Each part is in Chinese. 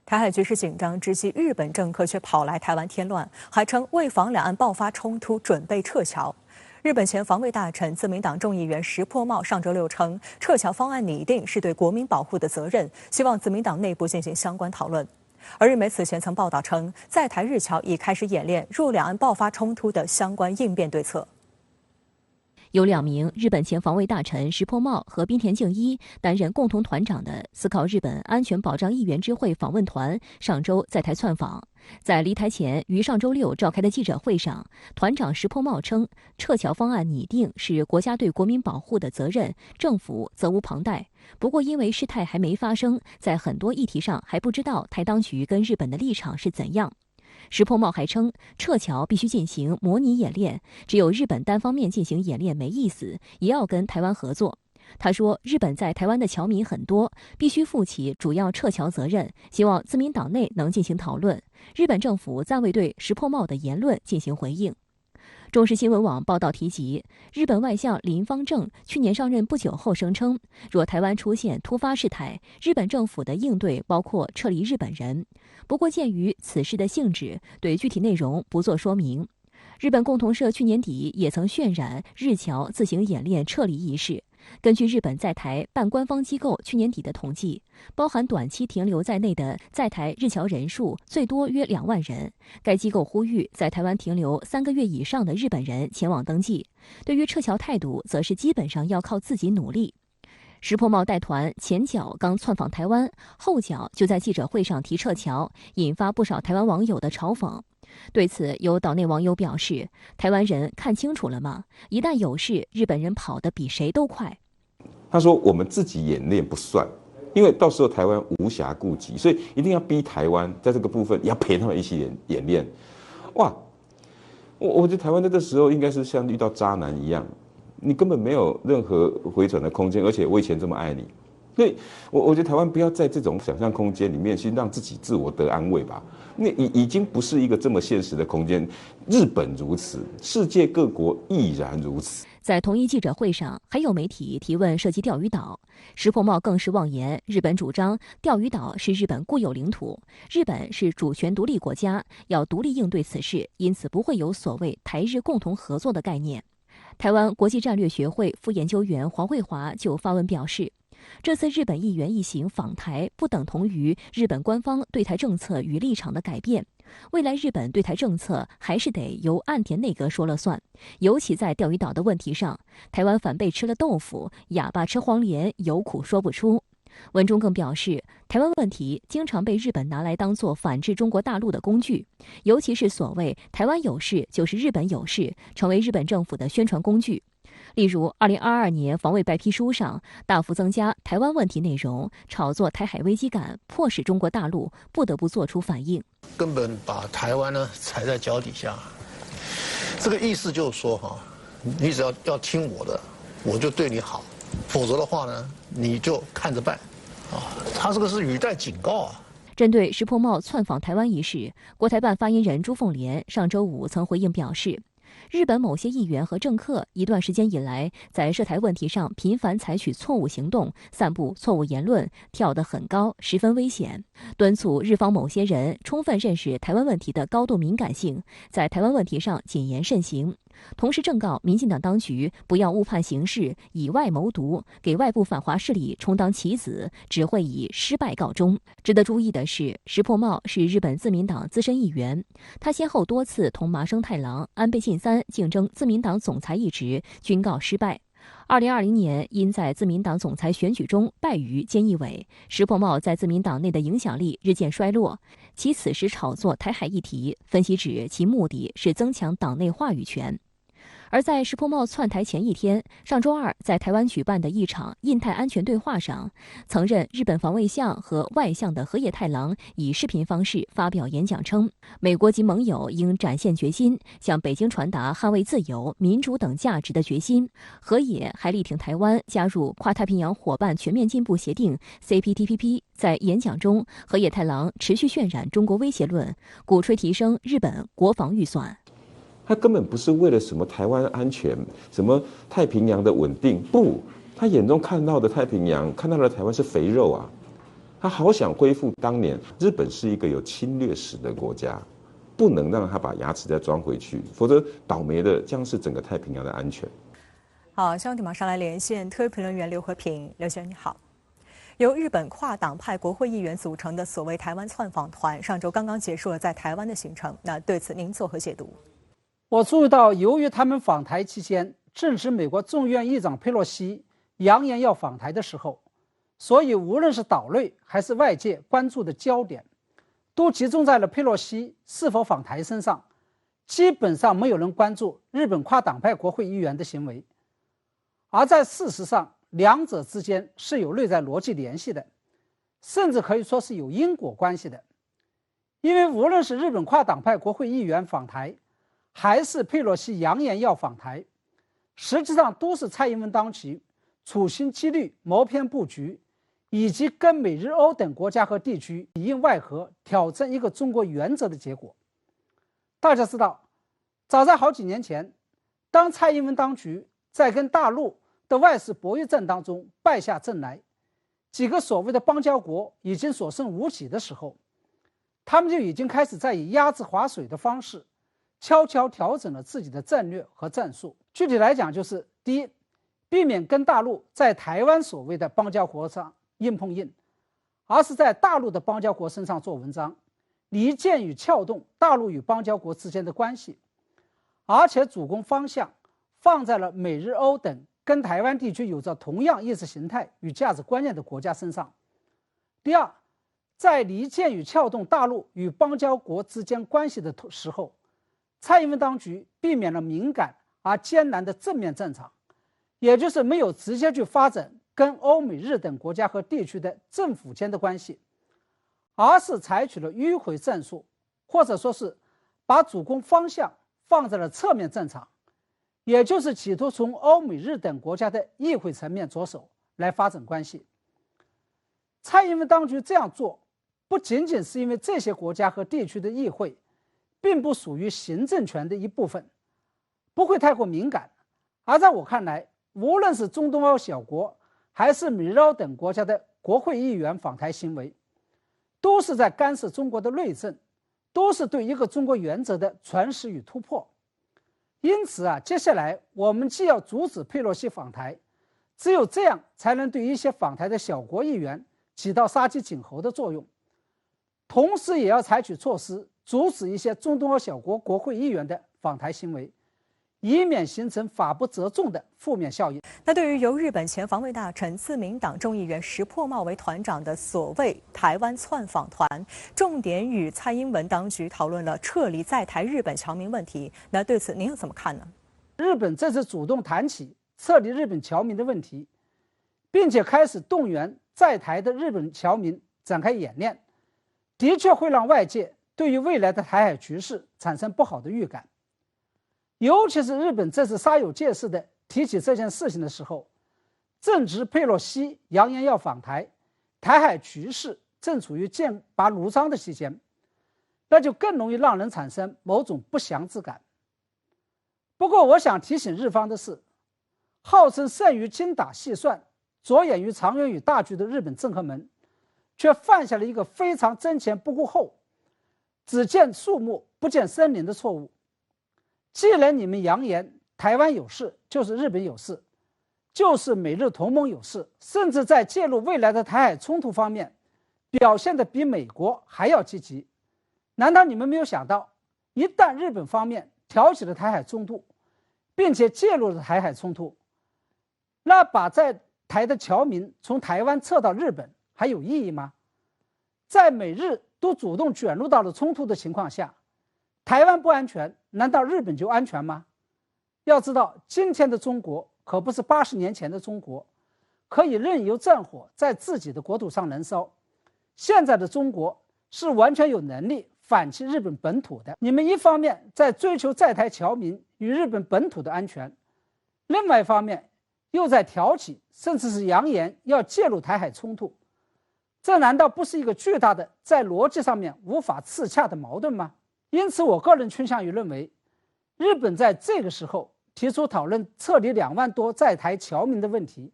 台海局势紧张之际，日本政客却跑来台湾添乱，还称为防两岸爆发冲突，准备撤侨。日本前防卫大臣、自民党众议员石破茂上周六称，撤侨方案拟定是对国民保护的责任，希望自民党内部进行相关讨论。而日媒此前曾报道称，在台日侨已开始演练若两岸爆发冲突的相关应变对策。有2名日本前防卫大臣石破茂和滨田敬一担任共同团长的思考日本安全保障议员之会访问团上周在台窜访，在离台前于上周六召开的记者会上，团长石破茂称，撤侨方案拟定是国家对国民保护的责任，政府责无旁贷。不过因为事态还没发生，在很多议题上还不知道台当局跟日本的立场是怎样。石破茂还称，撤侨必须进行模拟演练，只有日本单方面进行演练没意思，也要跟台湾合作。他说，日本在台湾的侨民很多，必须负起主要撤侨责任，希望自民党内能进行讨论。日本政府暂未对石破茂的言论进行回应。中时新闻网报道提及，日本外相林芳正去年上任不久后声称，若台湾出现突发事态，日本政府的应对包括撤离日本人。不过鉴于此事的性质，对具体内容不做说明。日本共同社去年底也曾渲染日侨自行演练撤离一事。根据日本在台半官方机构去年底的统计，包含短期停留在内的在台日侨人数最多约2万人。该机构呼吁在台湾停留3个月以上的日本人前往登记。对于撤侨态度，则是基本上要靠自己努力。石破茂带团前脚刚窜访台湾，后脚就在记者会上提撤侨，引发不少台湾网友的嘲讽。对此，有岛内网友表示，台湾人看清楚了吗？一旦有事，日本人跑得比谁都快。他说我们自己演练不算，因为到时候台湾无暇顾及，所以一定要逼台湾在这个部分也要陪他们一起演练。哇，我觉得台湾在这时候应该是像遇到渣男一样，你根本没有任何回转的空间，而且我以前这么爱你。所以我觉得台湾不要在这种想象空间里面去让自己自我得安慰吧，那已经不是一个这么现实的空间。日本如此，世界各国亦然如此。在同一记者会上，还有媒体提问涉及钓鱼岛，石破茂更是妄言日本主张钓鱼岛是日本固有领土，日本是主权独立国家，要独立应对此事，因此不会有所谓台日共同合作的概念。台湾国际战略学会副研究员黄惠华就发文表示，这次日本议员一行访台，不等同于日本官方对台政策与立场的改变。未来日本对台政策还是得由岸田内阁说了算，尤其在钓鱼岛的问题上，台湾反被吃了豆腐，哑巴吃黄连，有苦说不出。文中更表示，台湾问题经常被日本拿来当作反制中国大陆的工具，尤其是所谓台湾有事就是日本有事，成为日本政府的宣传工具。例如2022年防卫白皮书上大幅增加台湾问题内容，炒作台海危机感，迫使中国大陆不得不做出反应，根本把台湾呢踩在脚底下。这个意思就是说你只要听我的，我就对你好，否则的话呢，你就看着办他这个是语带警告啊。针对石破茂窜访台湾一事，国台办发言人朱凤莲上周5曾回应表示，日本某些议员和政客一段时间以来，在涉台问题上频繁采取错误行动，散布错误言论，跳得很高，十分危险。敦促日方某些人充分认识台湾问题的高度敏感性，在台湾问题上谨言慎行。同时正告民进党当局不要误判形势，以外谋独，给外部反华势力充当棋子，只会以失败告终。值得注意的是，石破茂是日本自民党资深议员，他先后多次同麻生太郎、安倍晋三竞争自民党总裁一职，均告失败。2020年因在自民党总裁选举中败于菅义伟，石破茂在自民党内的影响力日渐衰落。其此时炒作台海议题，分析指其目的是增强党内话语权。而在石破茂窜台前一天，上周2在台湾举办的一场印太安全对话上，曾任日本防卫相和外相的河野太郎以视频方式发表演讲称，美国及盟友应展现决心，向北京传达捍卫自由、民主等价值的决心。河野还力挺台湾加入跨太平洋伙伴全面进步协定 CPTPP。在演讲中，河野太郎持续渲染中国威胁论，鼓吹提升日本国防预算。他根本不是为了什么台湾安全，什么太平洋的稳定，不，他眼中看到的太平洋，看到的台湾是肥肉啊。他好想恢复当年日本是一个有侵略史的国家，不能让他把牙齿再装回去，否则倒霉的将是整个太平洋的安全。好，新闻马上来连线特约评论员刘和平，刘先生你好。由日本跨党派国会议员组成的所谓台湾窜访团，上周刚刚结束了在台湾的行程。那对此您作何解读？我注意到，由于他们访台期间正值美国众议院议长佩洛西扬言要访台的时候，所以无论是岛内还是外界关注的焦点，都集中在了佩洛西是否访台身上，基本上没有人关注日本跨党派国会议员的行为。而在事实上，两者之间是有内在逻辑联系的，甚至可以说是有因果关系的。因为无论是日本跨党派国会议员访台，还是佩洛西扬言要访台，实际上都是蔡英文当局处心积虑谋篇布局，以及跟美日欧等国家和地区里应外合，挑战一个中国原则的结果。大家知道，早在好几年前，当蔡英文当局在跟大陆的外事博弈战当中败下阵来，几个所谓的邦交国已经所剩无几的时候，他们就已经开始在以鸭子划水的方式悄悄调整了自己的战略和战术。具体来讲，就是第一，避免跟大陆在台湾所谓的邦交国上硬碰硬，而是在大陆的邦交国身上做文章，离间与撬动大陆与邦交国之间的关系，而且主攻方向放在了美日欧等跟台湾地区有着同样意识形态与价值观念的国家身上。第二，在离间与撬动大陆与邦交国之间关系的时候，蔡英文当局避免了敏感而艰难的正面战场，也就是没有直接去发展跟欧美日等国家和地区的政府间的关系，而是采取了迂回战术，或者说是把主攻方向放在了侧面战场，也就是企图从欧美日等国家的议会层面着手来发展关系。蔡英文当局这样做，不仅仅是因为这些国家和地区的议会并不属于行政权的一部分，不会太过敏感，而在我看来，无论是中东欧小国还是美日欧等国家的国会议员访台行为，都是在干涉中国的内政，都是对一个中国原则的传实与突破。因此接下来我们既要阻止佩洛西访台，只有这样才能对一些访台的小国议员起到杀鸡儆猴的作用，同时也要采取措施阻止一些中东欧小国国会议员的访台行为，以免形成法不责众的负面效应。那对于由日本前防卫大臣、自民党众议员石破茂为团长的所谓台湾窜访团，重点与蔡英文当局讨论了撤离在台日本侨民问题。那对此您又怎么看呢？日本这次主动谈起撤离日本侨民的问题，并且开始动员在台的日本侨民展开演练，的确会让外界对于未来的台海局势产生不好的预感。尤其是日本这次煞有介事地提起这件事情的时候，正值佩洛西扬言要访台，台海局势正处于剑拔弩张的期间，那就更容易让人产生某种不祥之感。不过我想提醒日方的是，号称善于精打细算、着眼于长远与大局的日本政客们，却犯下了一个非常瞻前不顾后、只见树木不见森林的错误。既然你们扬言台湾有事就是日本有事，就是美日同盟有事，甚至在介入未来的台海冲突方面表现得比美国还要积极，难道你们没有想到，一旦日本方面挑起了台海冲突，并且介入了台海冲突，那把在台的侨民从台湾撤到日本还有意义吗？在美日都主动卷入到了冲突的情况下，台湾不安全，难道日本就安全吗？要知道，今天的中国可不是80年前的中国，可以任由战火在自己的国土上燃烧。现在的中国是完全有能力反击日本本土的。你们一方面在追求在台侨民与日本本土的安全，另外一方面又在挑起甚至是扬言要介入台海冲突，这难道不是一个巨大的在逻辑上面无法自洽的矛盾吗？因此我个人倾向于认为，日本在这个时候提出讨论撤离2万多在台侨民的问题，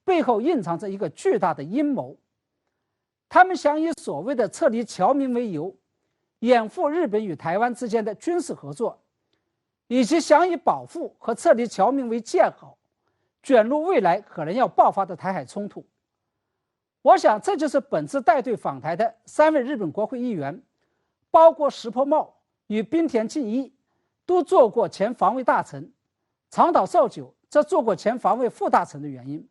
背后蕴藏着一个巨大的阴谋。他们想以所谓的撤离侨民为由，掩护日本与台湾之间的军事合作，以及想以保护和撤离侨民为借口，卷入未来可能要爆发的台海冲突。我想，这就是本次带队访台的3位日本国会议员，包括石破茂与滨田敬一，都做过前防卫大臣，长岛昭久则做过前防卫副大臣的原因。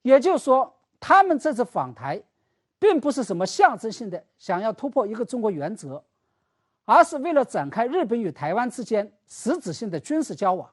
也就是说，他们这次访台并不是什么象征性的想要突破一个中国原则，而是为了展开日本与台湾之间实质性的军事交往。